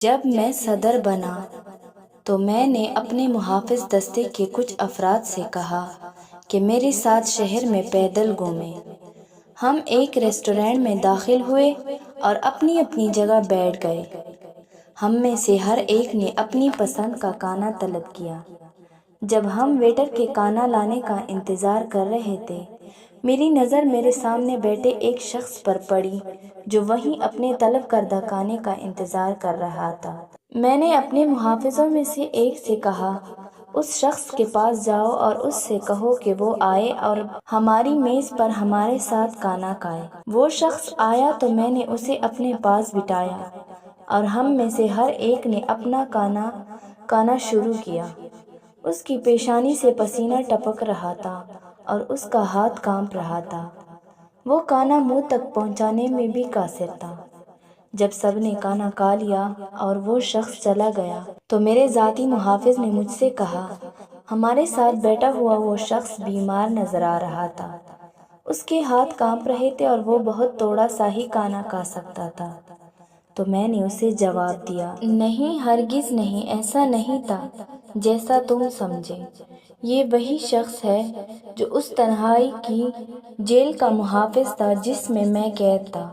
جب میں صدر بنا تو میں نے اپنے محافظ دستے کے کچھ افراد سے کہا کہ میرے ساتھ شہر میں پیدل گھومیں۔ ہم ایک ریسٹورینٹ میں داخل ہوئے اور اپنی اپنی جگہ بیٹھ گئے۔ ہم میں سے ہر ایک نے اپنی پسند کا کھانا طلب کیا۔ جب ہم ویٹر کے کھانا لانے کا انتظار کر رہے تھے، میری نظر میرے سامنے بیٹھے ایک شخص پر پڑی جو وہیں اپنے طلب کردہ کھانے کا انتظار کر رہا تھا۔ میں نے اپنے محافظوں میں سے ایک سے کہا، اس شخص کے پاس جاؤ اور اس سے کہو کہ وہ آئے اور ہماری میز پر ہمارے ساتھ کھانا کھائے۔ وہ شخص آیا تو میں نے اسے اپنے پاس بٹھایا اور ہم میں سے ہر ایک نے اپنا کھانا شروع کیا۔ اس کی پیشانی سے پسینہ ٹپک رہا تھا اور اس کا ہاتھ کانپ رہا تھا۔ وہ کھانا منہ تک پہنچانے میں بھی قاصر تھا۔ جب سب نے کھانا کھا لیا اور وہ شخص چلا گیا تو میرے ذاتی محافظ نے مجھ سے کہا، ہمارے ساتھ بیٹھا ہوا وہ شخص بیمار نظر آ رہا تھا۔ اس کے ہاتھ کانپ رہے تھے اور وہ بہت تھوڑا سا ہی کھانا کھا سکتا تھا۔ تو میں نے اسے جواب دیا، نہیں، ہرگز نہیں، ایسا نہیں تھا جیسا تم سمجھے۔ یہ وہی شخص ہے جو اس تنہائی کی جیل کا محافظ تھا جس میں میں قید تھا،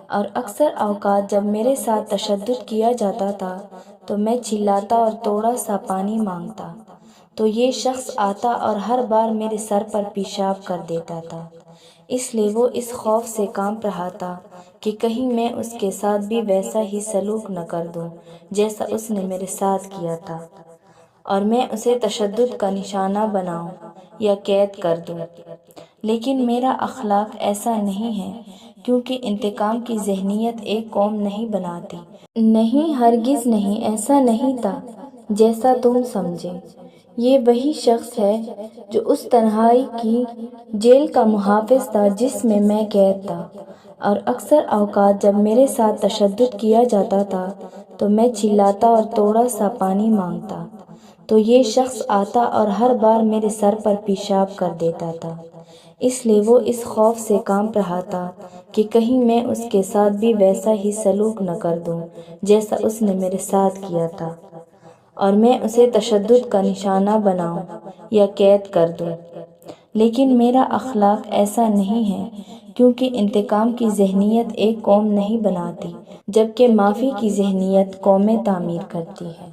اور اکثر اوقات جب میرے ساتھ تشدد کیا جاتا تھا تو میں چلاتا اور تھوڑا سا پانی مانگتا تو یہ شخص آتا اور ہر بار میرے سر پر پیشاب کر دیتا تھا۔ اس لیے وہ اس خوف سے کانپ رہا تھا کہ کہیں میں اس کے ساتھ بھی ویسا ہی سلوک نہ کر دوں جیسا اس نے میرے ساتھ کیا تھا، اور میں اسے تشدد کا نشانہ بناؤں یا قید کر دوں۔ لیکن میرا اخلاق ایسا نہیں ہے، کیونکہ انتقام کی ذہنیت ایک قوم نہیں بناتی۔ نہیں، ہرگز نہیں، ایسا نہیں تھا جیسا تم سمجھے۔ یہ وہی شخص ہے جو اس تنہائی کی جیل کا محافظ تھا جس میں میں قید تھا، اور اکثر اوقات جب میرے ساتھ تشدد کیا جاتا تھا تو میں چلاتا اور تھوڑا سا پانی مانگتا تو یہ شخص آتا اور ہر بار میرے سر پر پیشاب کر دیتا تھا۔ اس لیے وہ اس خوف سے کانپ رہا تھا کہ کہیں میں اس کے ساتھ بھی ویسا ہی سلوک نہ کر دوں جیسا اس نے میرے ساتھ کیا تھا، اور میں اسے تشدد کا نشانہ بناؤں یا قید کر دوں۔ لیکن میرا اخلاق ایسا نہیں ہے، کیونکہ انتقام کی ذہنیت ایک قوم نہیں بناتی، جبکہ معافی کی ذہنیت قومیں تعمیر کرتی ہے۔